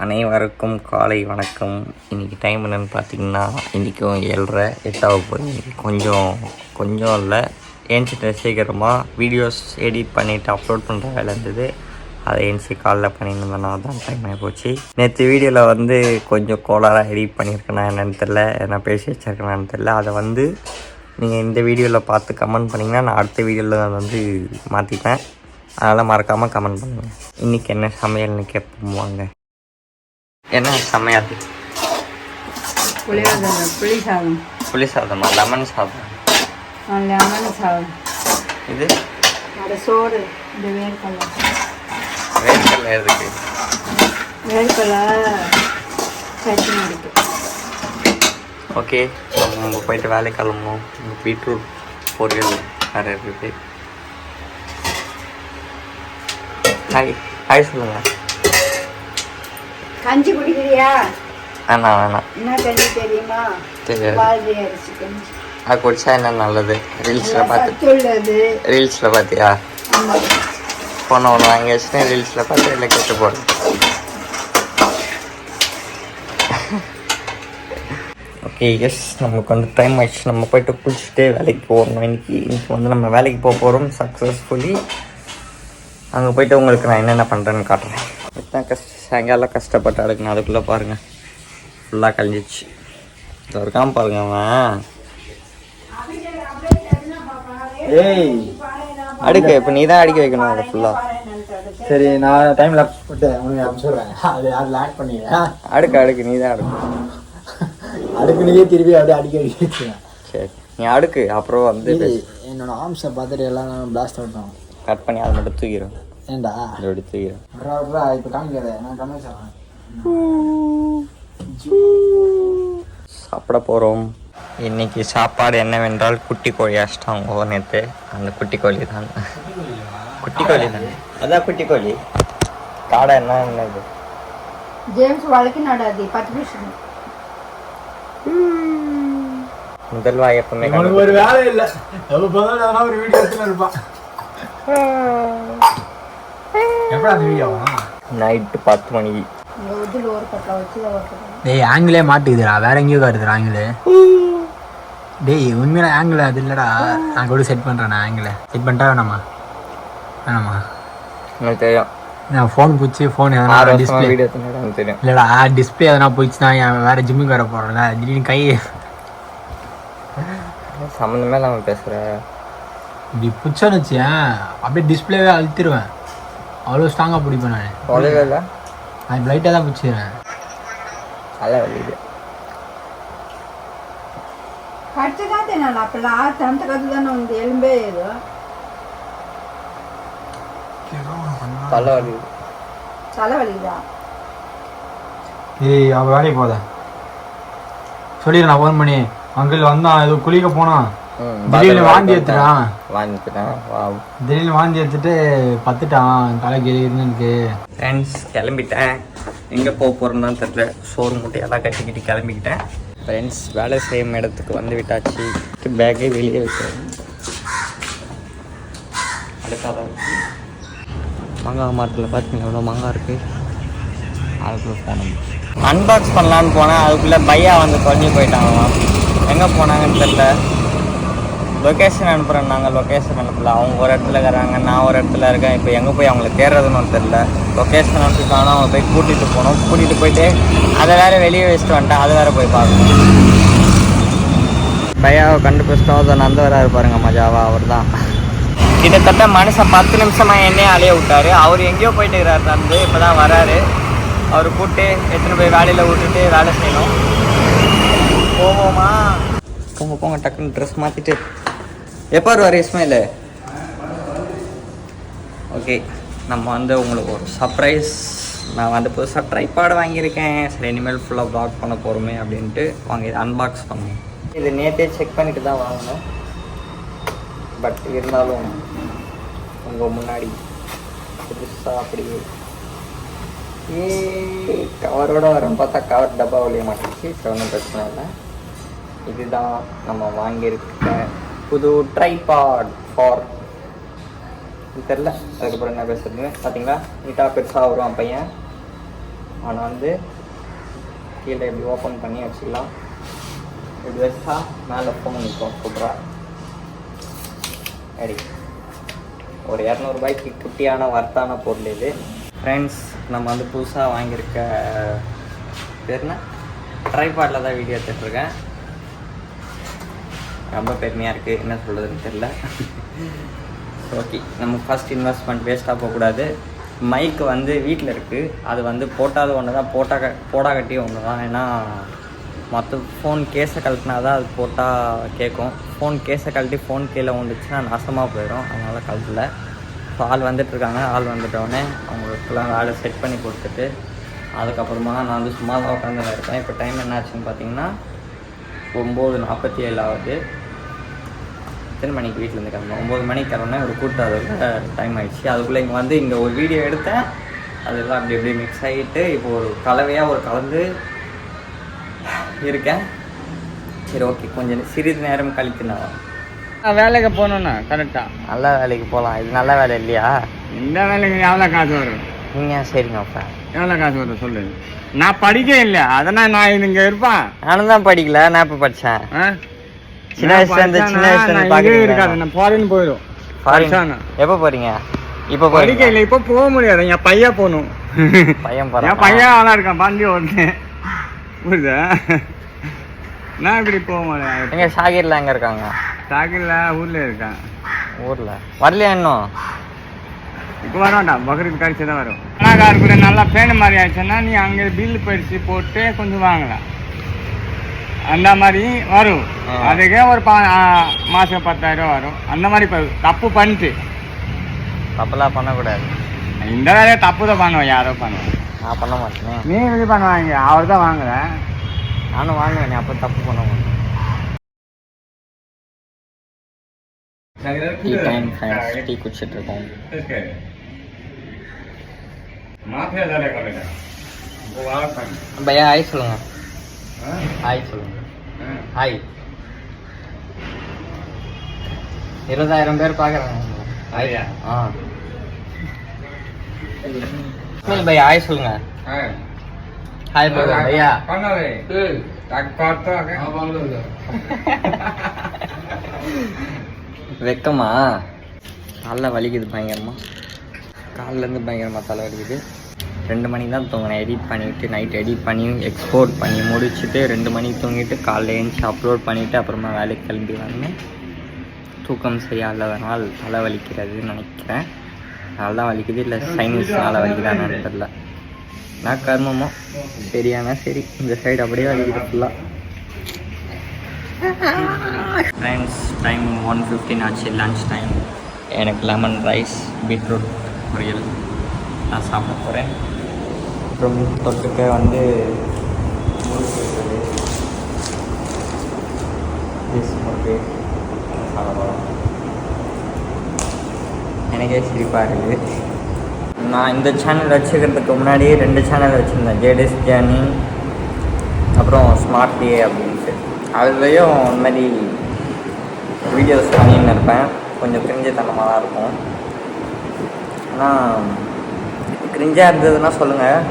அனைவருக்கும் காலை வணக்கம். இன்றைக்கி டைம் என்னென்னு பார்த்தீங்கன்னா, இன்றைக்கும் 7:30 8 போய் கொஞ்சம் இல்லை ஏன்ச்சிட்டு சீக்கிரமாக வீடியோஸ் எடிட் பண்ணிவிட்டு அப்லோட் பண்ணுற வேலை இருந்தது. அதை ஏன்ச்சி காலைல பண்ணியிருந்தேன்னா தான் டைம் ஆகி போச்சு. நேற்று வீடியோவில் கொஞ்சம் கோளாறாக எடிட் பண்ணியிருக்கேனா என்னென்னு தெரில, என்ன பேசி வச்சுருக்கேனான்னு தெரில. அதை நீங்கள் இந்த வீடியோவில் பார்த்து கமெண்ட் பண்ணிங்கன்னா நான் அடுத்த வீடியோவில் மாற்றிப்பேன். அதனால் மறக்காமல் கமெண்ட் பண்ணுங்கள். இன்றைக்கி என்ன சமையல்னு கேட்போம் வாங்க. என்ன சமையல்? புளி சாதமா? லெமன் சாதம். இது சோறு. இந்த வேர்க்கடலை எதுக்கு? வேர்க்கடலை சட்னி இருக்கு. ஓகே, நம்ம போயிட்டு வேலை கிளம்பணும். பீட்ரூட் பொரியல் வேறு இருக்குது. ஹாய் சொல்லுங்கள். கஞ்சி குடிக்கிறியா? வேணாம் என்ன கஞ்சி தெரியுமா? தெரியாது. அது குடிச்சா என்ன நல்லது? ரீல்ஸில் பார்த்தியா? ஃபோனை ஒன்று வாங்கி வச்சுட்டு ரீல்ஸில் பார்த்து இல்லை கெட்டு போடுறேன். ஓகே எஸ், நமக்கு டைம் ஆயிடுச்சு. நம்ம போய்ட்டு குளிச்சுட்டு வேலைக்கு போகணும். இன்றைக்கி நம்ம வேலைக்கு போகிறோம் சக்ஸஸ்ஃபுல்லி. அங்கே போய்ட்டு உங்களுக்கு நான் என்னென்ன பண்ணுறேன்னு காட்டுறேன். இதுதான் சாயங்காலம் கஷ்டப்பட்டு அடுக்கணும். அதுக்குள்ளே பாருங்கள் ஃபுல்லாக கழிஞ்சிச்சு. இது இருக்காமல் பாருங்க அவன். ஏய் அடுக்க, இப்போ நீ தான் அடிக்க வைக்கணும் அதை ஃபுல்லாக. சரி, நான் டைம் லாப்ஸ் போட்டு உங்களுக்கு அனுப்பிச்சுடுறேன். அதில் ஆட் பண்ணிடுறேன். அடுக்கு நீ தான் அடுக்கு. அடுக்கு நீயே திருப்பி அப்படியே அடிக்க வச்சுருவேன். சரி, நீ அடுக்கு. அப்புறம் என்னோட ஆர்ம்ஸை பார்த்துட்டு எல்லாம் பிளாஸ்ட் ஆகிட்டோம். கட் பண்ணி அதை மட்டும் தூக்கிடும். ஏண்டா அப்படி தூக்கிடும். இப்போ காமிக்காத, நான் கமெண்ட் சாப்பிட போகிறோம். இன்னைக்கு சாப்பாடு என்னவென்றால் குட்டி கோழி அஷ்டாங்க. நேற்று அந்த குட்டி கோழி தான். அதான் குட்டி கோழி. காடை என்னது? ஜேம்ஸ் வழக்கு நடாது 10 நிமிஷம். முதல்வா எப்பவுமே ஒரு வேலை இல்லை. ஒரு வீடியோ எடுத்துன்னு இருப்பான். எப்படா அந்த வீடியோ? நைட்டு 10 மணிக்கு. டேய் ஆங்கிளே மாட்டுக்குதுடா, வேற எங்கேயோ காட்டுதுடா ஆங்கிளு. டேய் உண்மையில ஆங்கிள் அது இல்லைடா. நான் கூட செட் பண்ணுறேன். ஆங்கிளை செட் பண்ணிட்டா வேணாமா? எனக்கு தெரியும். நான் ஃபோன் பிடிச்சி ஃபோன் எதனா டிஸ்பிளே வீடியோ தெரியும். இல்லைடா, டிஸ்பிளே எதனா போயிடுச்சுன்னா என் வேறு ஜிம்முக்கு வர போகிறேன்ல, திடீர்னு கை சம்மந்தமே இல்லாமல் பேசுகிறேன். இப்படி பிடிச்சோன்னு வச்சேன் அப்படியே டிஸ்பிளேவே அழுத்திடுவேன். அவ்வளோ ஸ்ட்ராங்காக பிடிப்பேன் நான். தொலைவே இல்லை, நான் லைட்டாக தான் பிடிச்சிடுறேன். நல்லா வலியுது. ஏய் அவ வேலைக்கு போத சொல்லிடு. நான் ஃபோன் பண்ணி அங்கிள் வந்தான், ஏதோ குளிக்க போனான், திடீர்னு வாந்தி எடுத்துட்டான். திடீர்னு வாந்தி எடுத்துட்டு பத்துட்டான், தலைக்கு இருந்துருக்கு. ஃப்ரெண்ட்ஸ் கிளம்பிட்டேன். எங்கே போகிறோன்னு தான் தெரியல. சோறு மூட்டையெல்லாம் கட்டிக்கிட்டு கிளம்பிக்கிட்டேன். ஃப்ரெண்ட்ஸ் வேலை செய்யும் இடத்துக்கு வந்து விட்டாச்சு. பேக்கே வெளியே வச்சேன். அடுக்காதான் மாங்காய் மரத்தில் பார்த்தீங்கன்னா எவ்வளோ மாங்காய் இருக்குது. அதுக்குள்ளே போனோம். அன்பாக்ஸ் பண்ணலான்னு போனேன். அதுக்குள்ளே பையா தொலைஞ்சி போயிட்டாங்களாம். எங்கே போனாங்கன்னு தெரில. லொக்கேஷன் அனுப்புகிறேன். நாங்கள் லொக்கேஷன் அனுப்பல. அவங்க ஒரு இடத்துல இருக்கிறாங்க, நான் ஒரு இடத்துல இருக்கேன். இப்போ எங்கே போய் அவங்கள தேடுறதுன்னு தெரில. லொக்கேஷன் அனுப்பிட்டாங்கன்னா அவங்க போய் கூட்டிகிட்டு போகணும். கூட்டிகிட்டு போயிட்டு அதை வேறு வெளியே வச்சுட்டு வந்துட்டேன். அது வேறு போய் பார்க்கணும். பையாவை கண்டுபிடிச்சிட்டோம். அதை நந்த வராரு பாருங்க, மஜாவா. அவர் தான் கிட்டத்தட்ட மனுஷன் 10 நிமிஷமாக என்னையே அலைய விட்டார். அவர் எங்கேயோ போயிட்டு இருக்கிறார் தந்து. இப்போ தான் வராரு. அவர் கூப்பிட்டு எடுத்துகிட்டு போய் வேலையில் விட்டுட்டு வேலை செய்யணும். போவோமா? போங்க டக்குன்னு ட்ரெஸ் மாற்றிட்டு. எப்போ வருவார் இஸ்மாயில்? ஓகே, நம்ம உங்களுக்கு ஒரு சர்ப்ரைஸ். நான் புதுசாக ட்ரைபாட் வாங்கியிருக்கேன். சரி, இனிமேல் ஃபுல்லாக ப்ளாக் பண்ண போகிறோமே அப்படின்ட்டு வாங்கி இதை அன்பாக்ஸ் பண்ணுவோம். இது நேற்றே செக் பண்ணிட்டு தான் வாங்கினேன். பட் இருந்தாலும் உங்கள் முன்னாடி புதுசாக அப்படியே கவரோடு வரும் பார்த்தா கவர் டப்பா ஒழிய மாட்டேங்குச்சு. ஸோ ஒன்றும் பிரச்சனை இல்லை. இதுதான் நம்ம வாங்கியிருக்க புது ட்ரைபாட் ஃபார் தெரில. அதுக்கப்புறம் என்ன பேசுறது பார்த்தீங்களா? நீட்டாக பெருசாக வரும் பையன். ஆனால் வந்து கீழே இப்படி ஓப்பன் பண்ணி வச்சுக்கலாம். இப்படி வச்சா மேலே ஃபோன் நிற்கும் சூப்பராக. சரி, ஒரு 200 ரூபாய்க்கு குட்டியான வர்த்தான பொருள் இது. ஃப்ரெண்ட்ஸ், நம்ம வந்து புதுசாக வாங்கியிருக்க பேர்னா ட்ரைபாடில் தான் வீடியோ எடுத்துகிட்ருக்கேன். ரொம்ப பெருமையாக இருக்குது, என்ன சொல்கிறதுன்னு தெரில. ஓகே, நமக்கு ஃபஸ்ட் இன்வெஸ்ட்மெண்ட் வேஸ்ட்டாக போகக்கூடாது. மைக்கு வந்து வீட்டில் இருக்குது, அது வந்து போட்டாது ஒன்று தான், போடா கட்டி ஒன்று தான். ஏன்னா மற்ற ஃபோன் கேஸை கழட்டினா தான் அது போட்டால் கேட்கும். ஃபோன் கேஸை கழட்டி ஃபோன் கீழே வந்துச்சுன்னா நாசமாக போயிடும், அதனால் கழட்டல. ஸோ ஆள் வந்துட்டுருக்காங்க. ஆள் வந்துட்டோடனே அவங்களுக்குலாம் வேலை செட் பண்ணி கொடுத்துட்டு அதுக்கப்புறமா நான் வந்து சும்மா தான் உட்காந்து இருக்கேன். இப்போ டைம் என்ன ஆச்சுன்னு பார்த்தீங்கன்னா 9:47 ஆகுது. எத்தனை மணிக்கு வீட்டிலேருந்து கிளம்பும்? 9 மணிக்கு கிளம்புனா ஒரு கூட்டம் அதில் டைம் ஆகிடுச்சு. அதுக்குள்ளே இங்கே வந்து இங்கே ஒரு வீடியோ எடுத்தேன். அதெல்லாம் அப்படி இப்படி மிக்ஸ் ஆகிட்டு இப்போ ஒரு கலவையாக கலந்து இருக்கேன். சரி, ஓகே, கொஞ்சம் சிறிது நேரம் கழித்து நான் வேலைக்கு போகணுண்ணா கரெக்டாக. நல்ல வேலைக்கு போகலாம். இது நல்ல வேலை இல்லையா? இந்த வேலைக்கு எவ்வளோ காசு வரும்? நீங்கள் சரிங்க அப்பா, எவ்வளோ காசு வரும் சொல்லு. நான் படிக்க இல்லை, அதனால் நான் இங்கே இருப்பேன். நானும் தான் படிக்கல, நான் இப்போ படித்தேன். சின்ன வயசுலேருந்து இருக்காது, நான் ஃபாரின் போயிடும். எப்போ போகிறீங்க? இப்போ படிக்க இல்லை, இப்போ போக முடியாது. என் பையன் போகணும். பையன் என் பையன் ஆனா இருக்கான், பாண்டி ஒன்று புரியுதா? நான் இப்படி போக முடியாது. எங்க ஷாகிர்லாம் எங்கே இருக்காங்க? ஷாகிர்ல ஊரில் இருக்கான். ஊரில் வரலையா இன்னும்? இப்போ வரோம்டா, பக்ரீத் கழிச்சு தான் வரும். பணக்கார கூட நல்லா பேன மாதிரி ஆயிடுச்சுன்னா நீ அங்கே பில்லு பறித்து போட்டு கொஞ்சம் வாங்கலாம், அந்த மாதிரி வரும். அதுக்கே ஒரு மாதம் 10,000 வரும். அந்த மாதிரி தப்பு பண்ணிட்டு தப்பெல்லாம் பண்ணக்கூடாது. இந்த வேலையை தப்பு தான் பண்ணுவேன், யாரோ பண்ணுவேன், நான் பண்ண மாட்டேன். நீ இது பண்ணுவாங்க, அவர் தான் வாங்குறேன். நானும் வாங்குவேன், நீ அப்போ தப்பு பண்ண மாட்டேன். டீ குடிச்சிட்டு இருக்கோம். பையா ஹாய் சொல்லுங்க. ஹாய் சொல்லுங்க. ஹாய். 20,000 பேர் பார்க்குறாங்க. ஹாய்யா? ஆ பையா ஹாய் சொல்லுங்க. हाय बोलो भैया. வெக்கமா? காலில் வலிக்குது பயங்கரமாக. காலிலேருந்து பயங்கரமாக தலை வலிக்குது. 2 மணிக்கு தான் தூங்கினேன். எடிட் பண்ணிவிட்டு நைட் எடிட் பண்ணி எக்ஸ்போர்ட் பண்ணி முடிச்சுட்டு 2 மணிக்கு தூங்கிட்டு காலைல எழுந்துச்சி அப்லோட் பண்ணிவிட்டு அப்புறமா வேலைக்கு கிளம்பி வந்தேன். தூக்கம் செய்யாததனால் தலை வலிக்கிறதுன்னு நினைக்கிறேன். அதனால தான் வலிக்குது, இல்லை சைனஸ்னால வலிக்குதான்னு தெரியல. நான் கர்மமோ சரியானா சரி, இந்த சைடு அப்படியே வலிக்குது ஃபுல்லாக. ஃப்ரெண்ட்ஸ், டைம் 1:15 ஆச்சு, லன்ச் டைம். எனக்கு லெமன் ரைஸ் பீட்ரூட் பொரியல் நான் சாப்பிட போகிறேன். அப்புறம் தொட்டுக்க வந்து முறுக்கு இருக்குது, முறுக்கு சாப்பிட போகிறோம். எனக்கே சிரிப்பாக இருக்குது. நான் இந்த சேனல் வச்சுக்கிறதுக்கு முன்னாடி 2 சேனல் வச்சுருந்தேன், ஜேடிஸ் ஜேர்னி அப்புறம் ஸ்மார்ட் டிஏ அப்படின்ட்டு. அதுலேயும் இந்த மாதிரி வீடியோஸ் பண்ணின்னு இருப்பேன். கொஞ்சம் கிரிஞ்சத்தனமாக தான் இருக்கும். ஆனால் கிரிஞ்சாக இருந்ததுன்னா சொல்லுங்கள்,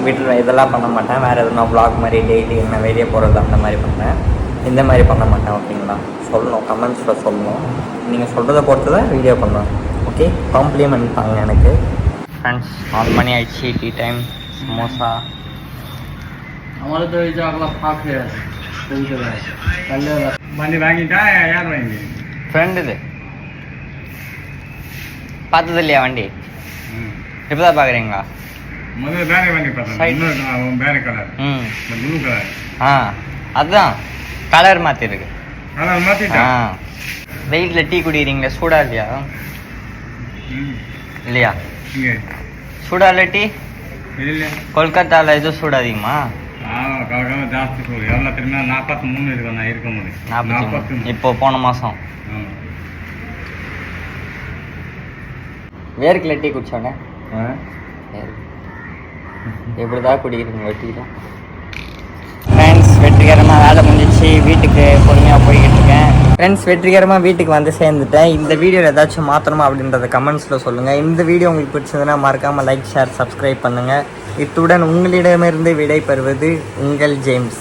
வீட்டில் இதெல்லாம் பண்ண மாட்டேன். வேறு எதுனா வ்ளாக் மாதிரி டெய்லி என்ன வெளியே போகிறது அந்த மாதிரி பண்ணுறேன். இந்த மாதிரி பண்ண மாட்டேன். ஓகேங்களா? சொல்லணும், கமெண்ட்ஸில் சொல்லணும். நீங்கள் சொல்கிறத பொறுத்து தான் வீடியோ பண்ணுவேன். ஓகே, காம்ப்ளிமெண்ட் தாங்க எனக்கு. ஃப்ரெண்ட்ஸ், 4 மணி ஆயிடுச்சு, டீ டைம். சமோசா வண்டி வாங்கிட்டா யார் வாங்கி? ஃப்ரெண்டு இது பார்த்தது இல்லையா வண்டி? இப்போ தான் பார்க்குறீங்களா? முதல்ல வேற வண்டி பார்த்தேன், வேற கலர். Blue colour. அதுதான் கலர் மாற்றிருக்கு. கலர் மாற்றிட்டா? வெயிட்டில் டீ குடிக்கிறீங்களா? சூடாக இல்லையா? இல்லையா? சூடா இல்லை டீ? இல்லை, கொல்கத்தாவில் எதுவும் சூடு அதிகமா? ஜாஸ்தி சூடு. எவ்வளோ தெரியுமா? 43 இருக்கும். நான் இருக்க முடியும் 43. இப்போ போன மாதம் வேர்க்கில் டீ குடிச்சோடனே எப்படி தான் குடிக்கிறீங்க வெட்டிக்கிட்டோம். ஃப்ரெண்ட்ஸ், வெற்றிகரமாக வேலை முடிஞ்சிச்சு. வீட்டுக்கு பொறுமையாக போய்கிட்டு இருக்கேன். ஃப்ரெண்ட்ஸ், வெற்றிகரமாக வீட்டுக்கு வந்து சேர்ந்துட்டேன். இந்த வீடியோவில் ஏதாச்சும் மாற்றணுமா அப்படின்றத கமெண்ட்ஸில் சொல்லுங்கள். இந்த வீடியோ உங்களுக்கு பிடிச்சதுன்னா மறக்காமல் லைக், ஷேர், சப்ஸ்கிரைப் பண்ணுங்கள். இத்துடன் உங்களிடமிருந்து விடை பெறுவது உங்கள் ஜேம்ஸ்.